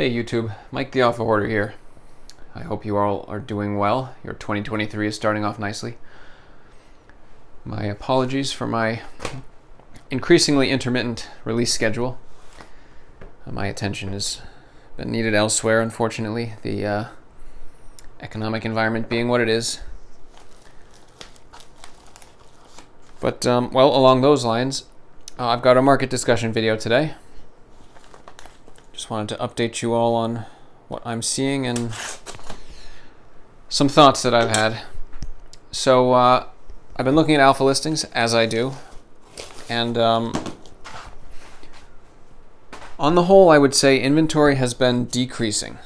Hey YouTube, Mike the Alpha Hoarder here. I hope you all are doing well. Your 2023 is starting off nicely. My apologies for my increasingly intermittent release schedule. My attention has been needed elsewhere, unfortunately, the economic environment being what it is. But, well, along those lines, I've got a market discussion video today. Just wanted to update you all on what I'm seeing and some thoughts that I've had. So I've been looking at alpha listings, as I do, and on the whole, I would say inventory has been decreasing,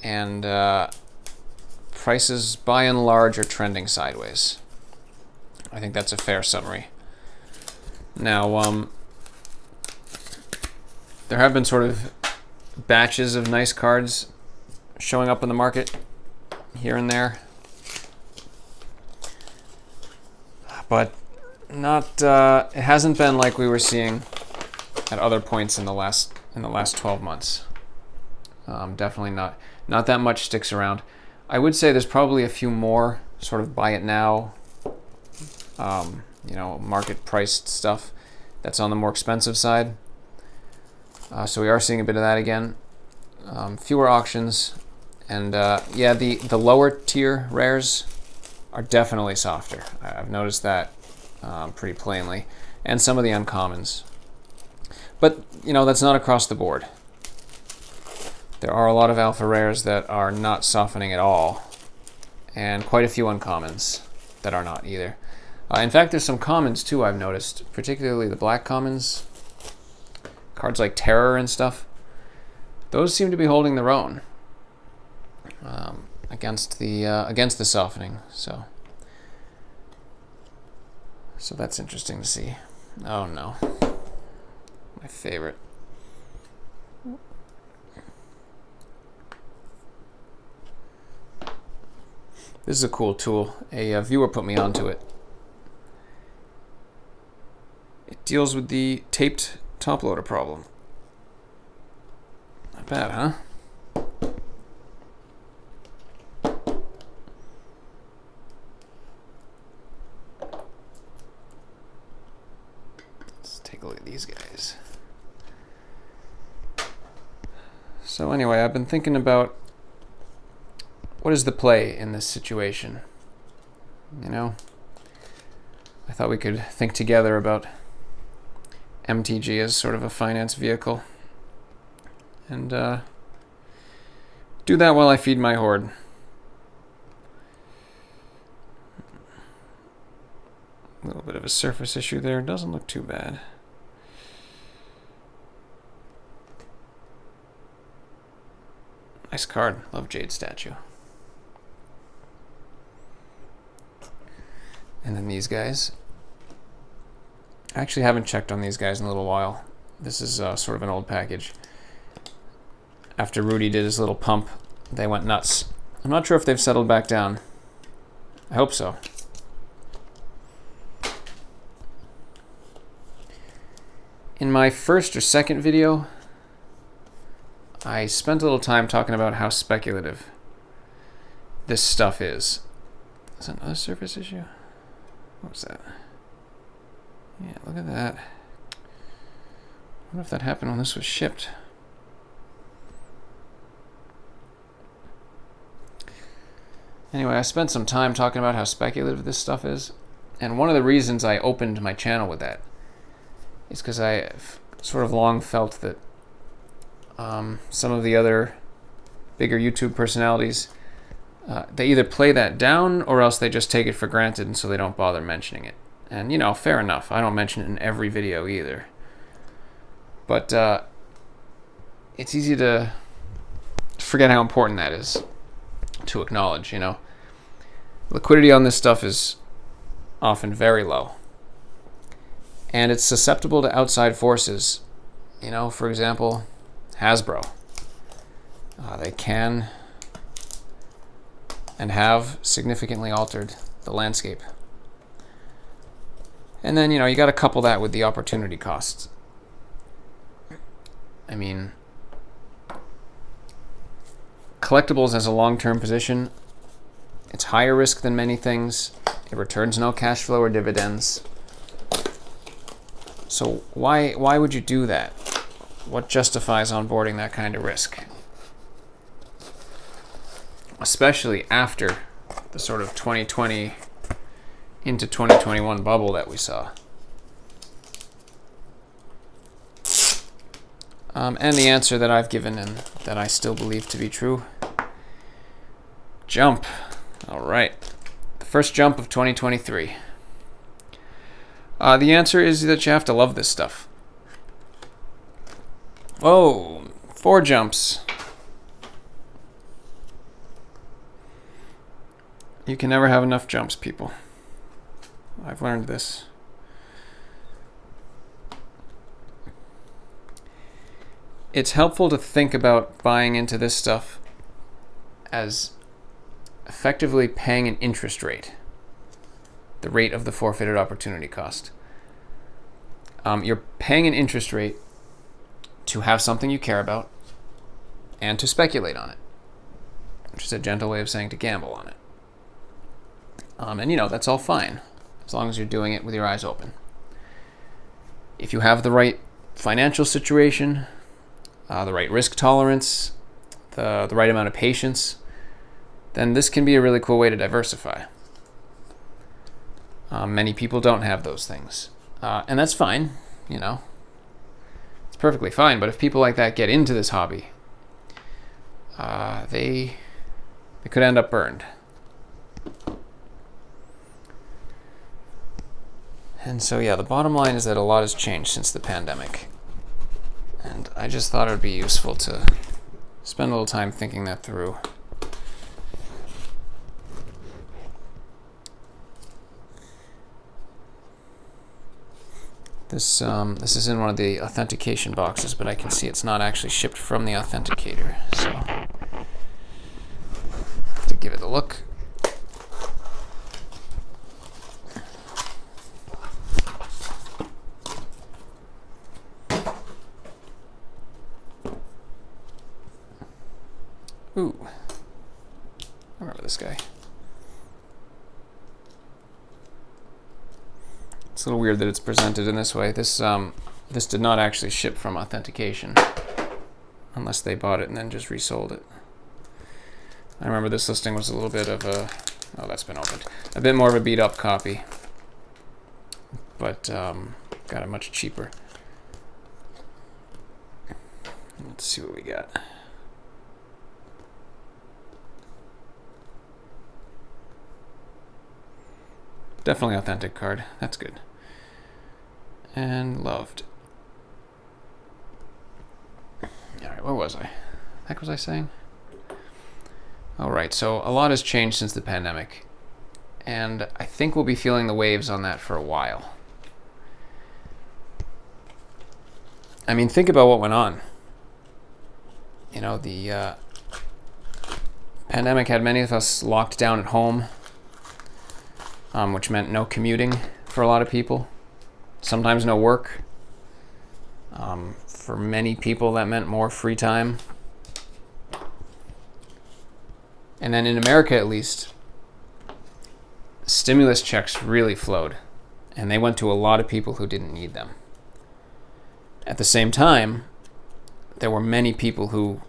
and prices by and large are trending sideways. I think that's a fair summary. Now, there have been sort of batches of nice cards showing up in the market here and there, but not. It hasn't been like we were seeing at other points in the last 12 months. Definitely not that much sticks around. I would say there's probably a few more sort of buy it now, market priced stuff that's on the more expensive side. So we are seeing a bit of that again. Fewer auctions, and yeah, the lower tier rares are definitely softer. I've noticed that pretty plainly, and some of the uncommons. But that's not across the board. There are a lot of alpha rares that are not softening at all, and quite a few uncommons that are not either. In fact, there's some commons too I've noticed, particularly the black commons. Cards like Terror and stuff, those seem to be holding their own against the softening. So that's interesting to see. Oh no, my favorite. This is a cool tool. A viewer put me onto it. It deals with the taped top loader problem. Not bad, huh? Let's take a look at these guys. So anyway, I've been thinking about what is the play in this situation. I thought we could think together about MTG as sort of a finance vehicle, and do that while I feed my horde. A little bit of a surface issue there. Doesn't look too bad. Nice card. Love Jade Statue. And then these guys. I actually haven't checked on these guys in a little while. This is sort of an old package. After Rudy did his little pump, they went nuts. I'm not sure if they've settled back down. I hope so. In my first or second video, I spent a little time talking about how speculative this stuff is. Is that another surface issue? What was that? Yeah, look at that. I wonder if that happened when this was shipped. Anyway, I spent some time talking about how speculative this stuff is. And one of the reasons I opened my channel with that is because I've sort of long felt that some of the other bigger YouTube personalities, they either play that down or else they just take it for granted and so they don't bother mentioning it. And, fair enough. I don't mention it in every video either. But it's easy to forget how important that is to acknowledge, Liquidity on this stuff is often very low. And it's susceptible to outside forces. For example, Hasbro. They can and have significantly altered the landscape. And then, you got to couple that with the opportunity costs. I mean, collectibles as a long-term position, it's higher risk than many things. It returns no cash flow or dividends. So why would you do that? What justifies onboarding that kind of risk? Especially after the sort of 2020 into 2021 bubble that we saw. And the answer that I've given and that I still believe to be true. Jump. All right. The first jump of 2023. The answer is that you have to love this stuff. Whoa, 4 jumps. You can never have enough jumps, people. I've learned this. It's helpful to think about buying into this stuff as effectively paying an interest rate, the rate of the forfeited opportunity cost. You're paying an interest rate to have something you care about and to speculate on it, which is a gentle way of saying to gamble on it. And you know, that's all fine, as long as you're doing it with your eyes open. If you have the right financial situation, the right risk tolerance, the right amount of patience, then this can be a really cool way to diversify. Many people don't have those things. And that's fine, you know. It's perfectly fine, but if people like that get into this hobby, they could end up burned. And so, yeah, the bottom line is that a lot has changed since the pandemic. And I just thought it would be useful to spend a little time thinking that through. This is in one of the authentication boxes, but I can see it's not actually shipped from the authenticator, so I have to give it a look. Ooh, I remember this guy. It's a little weird that it's presented in this way. This did not actually ship from Authentication, unless they bought it and then just resold it. I remember this listing was a little bit of a, oh, that's been opened, a bit more of a beat up copy, but got it much cheaper. Let's see what we got. Definitely authentic card. That's good. And loved. Alright, where was I? Heck was I saying? Alright, so a lot has changed since the pandemic. And I think we'll be feeling the waves on that for a while. I mean, think about what went on. You know, the pandemic had many of us locked down at home. Which meant no commuting for a lot of people, sometimes no work. For many people, that meant more free time. And then in America, at least, stimulus checks really flowed, and they went to a lot of people who didn't need them. At the same time, there were many people who,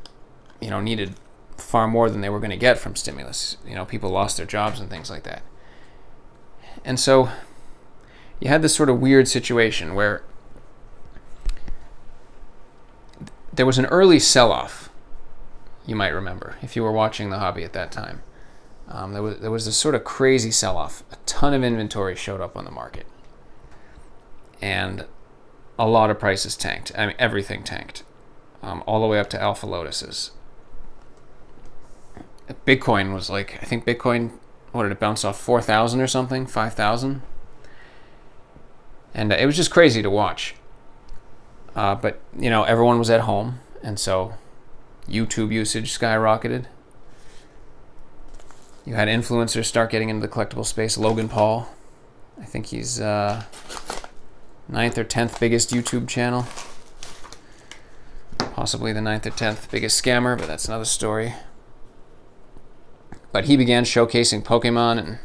you know, needed far more than they were going to get from stimulus. You know, people lost their jobs and things like that. And so you had this sort of weird situation where there was an early sell-off, you might remember, if you were watching the hobby at that time. There was this sort of crazy sell-off. A ton of inventory showed up on the market. And a lot of prices tanked. I mean, everything tanked. All the way up to Alpha Lotuses. Bitcoin was like, I think Bitcoin, what did it bounce off, 4,000 or something, 5,000? And it was just crazy to watch. But, you know, everyone was at home, and so YouTube usage skyrocketed. You had influencers start getting into the collectible space. Logan Paul, I think he's 9th or 10th biggest YouTube channel. Possibly the 9th or 10th biggest scammer, but that's another story. But he began showcasing Pokemon, and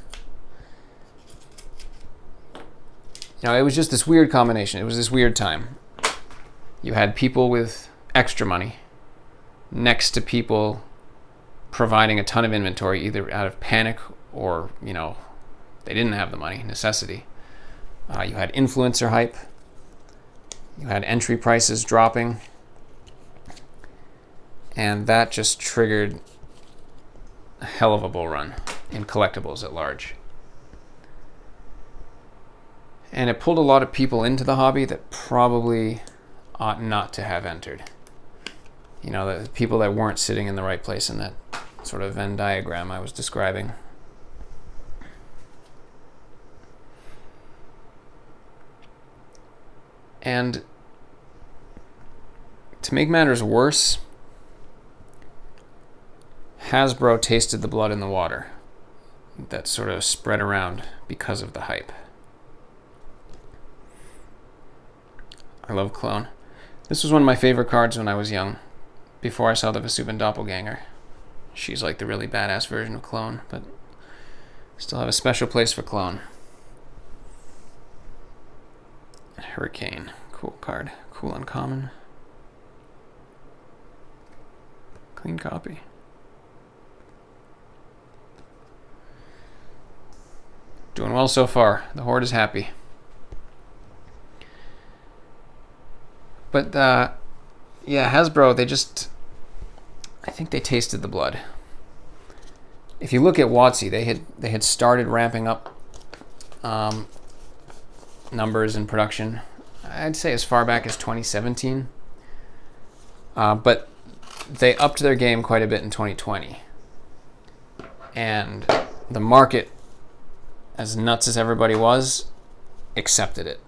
it was just this weird combination. It was this weird time. You had people with extra money next to people providing a ton of inventory, either out of panic or, they didn't have the money, necessity. You had influencer hype. You had entry prices dropping. And that just triggered a hell of a bull run in collectibles at large. And it pulled a lot of people into the hobby that probably ought not to have entered. The people that weren't sitting in the right place in that sort of Venn diagram I was describing. And to make matters worse, Hasbro tasted the blood in the water that sort of spread around because of the hype. I love Clone. This was one of my favorite cards when I was young, before I saw the Vesuvan Doppelganger. She's like the really badass version of Clone, but still have a special place for Clone. Hurricane. Cool card. Cool uncommon. Clean copy. Doing well so far. The Horde is happy. But, Hasbro, I think they tasted the blood. If you look at WotC, they had started ramping up numbers in production, I'd say as far back as 2017. But they upped their game quite a bit in 2020. And the market, as nuts as everybody was, accepted it.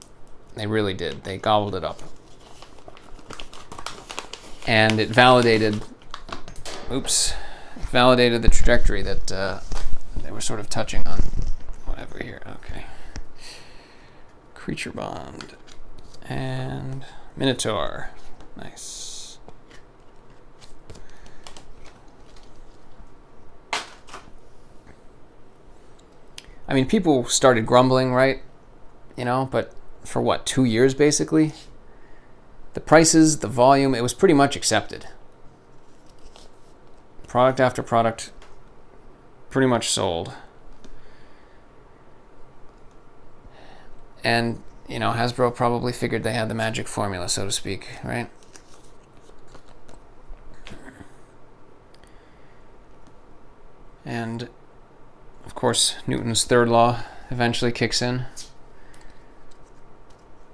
They really did. They gobbled it up. And it validated the trajectory that they were sort of touching on. Whatever here, okay. Creature Bond and Minotaur, nice. I mean, people started grumbling, right? But for what, 2 years basically? The prices, the volume, it was pretty much accepted. Product after product pretty much sold. And, Hasbro probably figured they had the magic formula, so to speak, right? And, of course, Newton's third law eventually kicks in.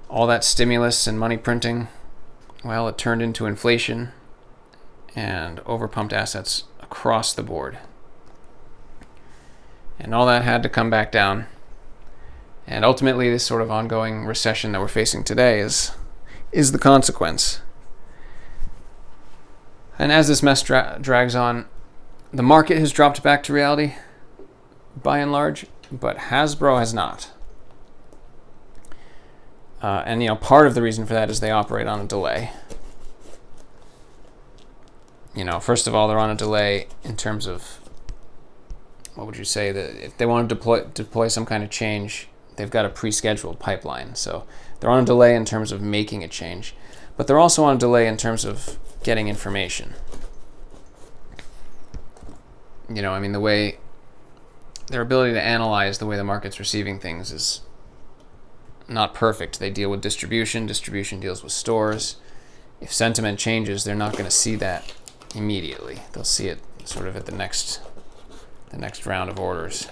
All that stimulus and money printing, well, it turned into inflation and overpumped assets across the board. And all that had to come back down. And ultimately, this sort of ongoing recession that we're facing today is the consequence. And as this mess drags on, the market has dropped back to reality, by and large, but Hasbro has not. And part of the reason for that is they operate on a delay. First of all, they're on a delay in terms of, what would you say, that if they want to deploy some kind of change, they've got a pre-scheduled pipeline. So they're on a delay in terms of making a change, but they're also on a delay in terms of getting information. The way their ability to analyze the way the market's receiving things is not perfect. They deal with distribution deals with stores. If sentiment changes, they're not going to see that immediately. They'll see it sort of at the next round of orders.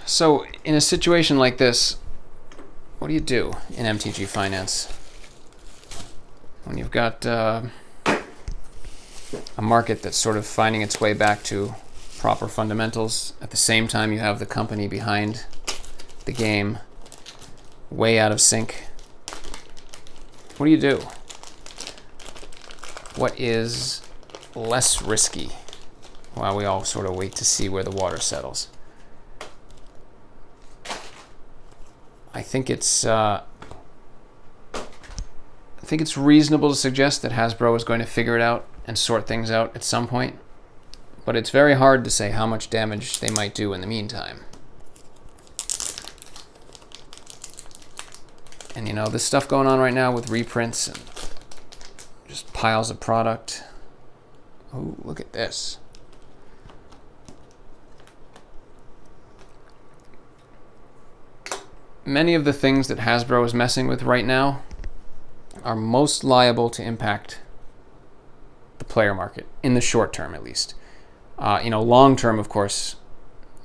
So in a situation like this, what do you do in MTG Finance when you've got a market that's sort of finding its way back to proper fundamentals? At the same time, you have the company behind the game way out of sync. What do you do? What is less risky while we all sort of wait to see where the water settles? I think think it's reasonable to suggest that Hasbro is going to figure it out and sort things out at some point, but it's very hard to say how much damage they might do in the meantime. And you know, this stuff going on right now with reprints and just piles of product. Oh, look at this. Many of the things that Hasbro is messing with right now are most liable to impact the player market, in the short term at least. You know, long term, of course,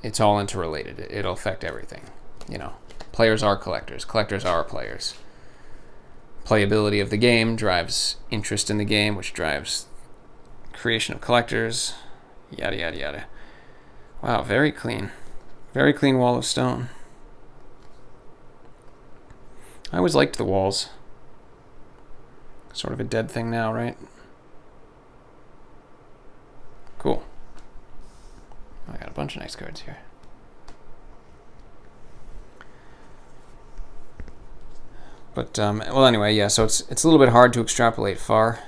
it's all interrelated. It'll affect everything. You know, players are collectors. Collectors are players. Playability of the game drives interest in the game, which drives creation of collectors, yada, yada, yada. Wow, very clean. Very clean wall of stone. I always liked the walls. Sort of a dead thing now, right? Cool. I got a bunch of nice cards here. But, well, anyway, yeah, so it's a little bit hard to extrapolate far.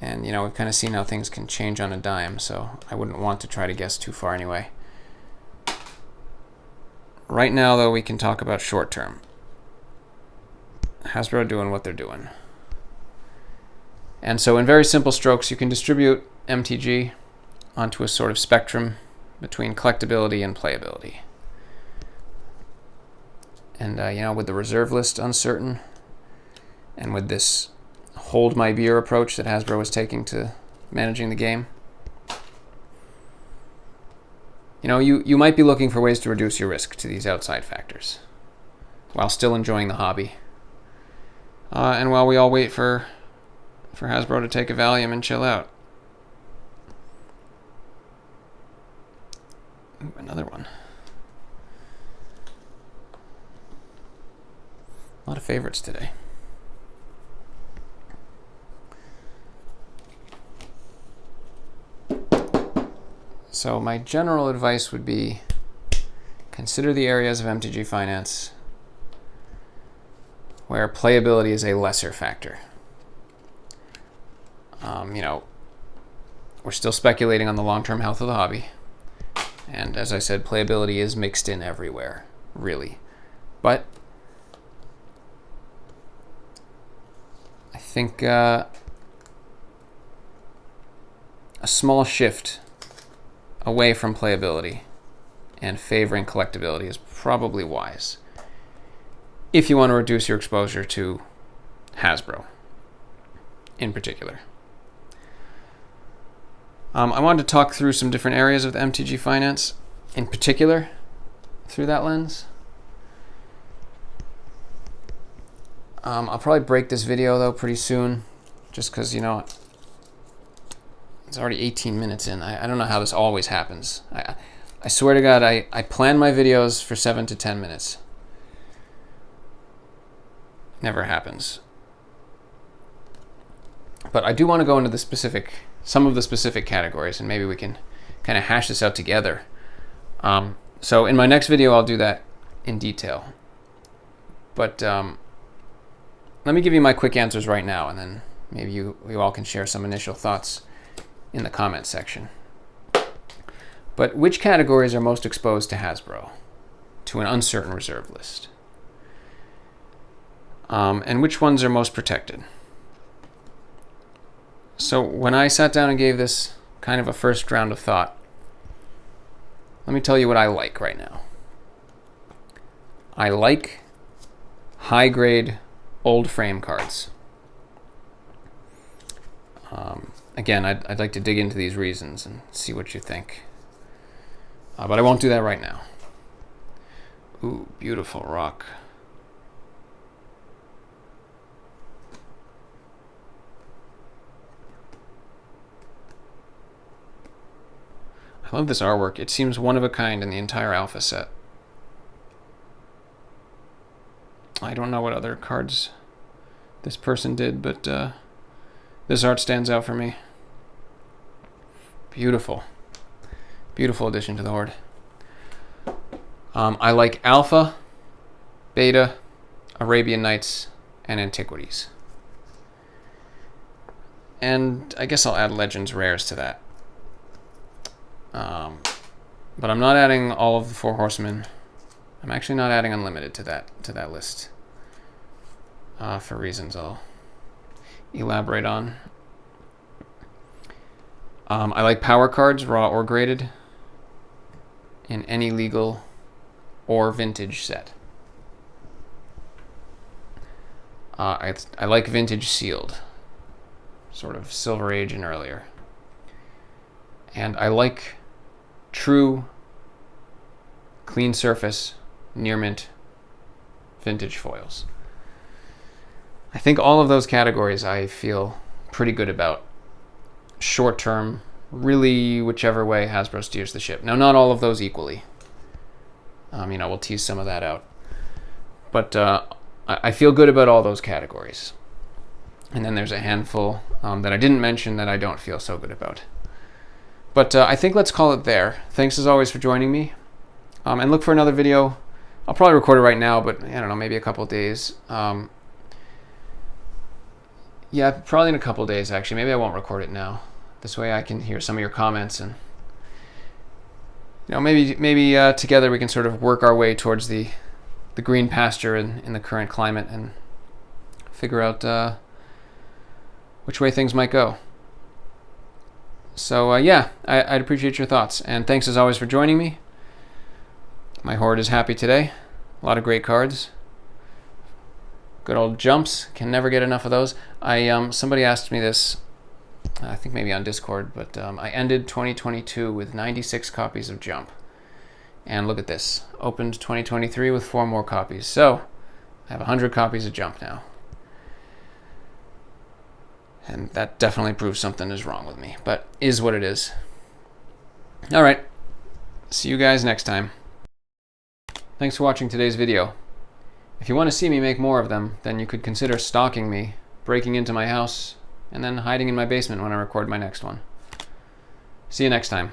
And, you know, we've kind of seen how things can change on a dime, so I wouldn't want to try to guess too far anyway. Right now, though, we can talk about short term. Hasbro doing what they're doing. And so in very simple strokes, you can distribute MTG onto a sort of spectrum between collectability and playability. And, you know, with the reserve list uncertain, and with this hold my beer approach that Hasbro is taking to managing the game, you know, you might be looking for ways to reduce your risk to these outside factors while still enjoying the hobby. And while we all wait for Hasbro to take a Valium and chill out. Ooh, another one. A lot of favorites today. So my general advice would be consider the areas of MTG Finance where playability is a lesser factor. You know, we're still speculating on the long-term health of the hobby. And as I said, playability is mixed in everywhere, really. But I think a small shift away from playability and favoring collectability is probably wise if you want to reduce your exposure to Hasbro in particular. I wanted to talk through some different areas of the MTG Finance in particular through that lens. I'll probably break this video though pretty soon, just because, you know, it's already 18 minutes in. I don't know how this always happens. I swear to God, I plan my videos for 7 to 10 minutes. Never happens. But I do want to go into some of the specific categories, and maybe we can kind of hash this out together. So in my next video, I'll do that in detail. But let me give you my quick answers right now, and then maybe you all can share some initial thoughts in the comments section. But which categories are most exposed to Hasbro, to an uncertain reserve list? And which ones are most protected? So when I sat down and gave this kind of a first round of thought, let me tell you what I like right now. I like high-grade old frame cards. Again, I'd like to dig into these reasons and see what you think. But I won't do that right now. Ooh, beautiful rock. I love this artwork. It seems one of a kind in the entire Alpha set. I don't know what other cards this person did, but this art stands out for me. Beautiful. Beautiful addition to the horde. I like Alpha, Beta, Arabian Nights, and Antiquities. And I guess I'll add Legends Rares to that. But I'm not adding all of the 4 Horsemen. I'm actually not adding Unlimited to that list. For reasons I'll elaborate on. I like power cards, raw or graded, in any legal or vintage set. I like vintage sealed, sort of Silver Age and earlier. And I like true, clean surface, near mint, vintage foils. I think all of those categories I feel pretty good about. Short term, really whichever way Hasbro steers the ship. Now, not all of those equally. We'll tease some of that out. But I feel good about all those categories. And then there's a handful that I didn't mention that I don't feel so good about. But I think let's call it there. Thanks as always for joining me. And look for another video. I'll probably record it right now, but I don't know, maybe a couple days. Yeah, probably in a couple days, actually. Maybe I won't record it now. This way I can hear some of your comments, and maybe together we can sort of work our way towards the green pasture in the current climate and figure out which way things might go. So yeah, I'd appreciate your thoughts, and thanks as always for joining me. My horde is happy today. A lot of great cards. Good old jumps. Can never get enough of those. Somebody asked me this, I think maybe on Discord, but I ended 2022 with 96 copies of Jump. And look at this. Opened 2023 with 4 more copies. So I have 100 copies of Jump now. And that definitely proves something is wrong with me, but is what it is. All right. See you guys next time. Thanks for watching today's video. If you want to see me make more of them, then you could consider stalking me, breaking into my house, and then hiding in my basement when I record my next one. See you next time.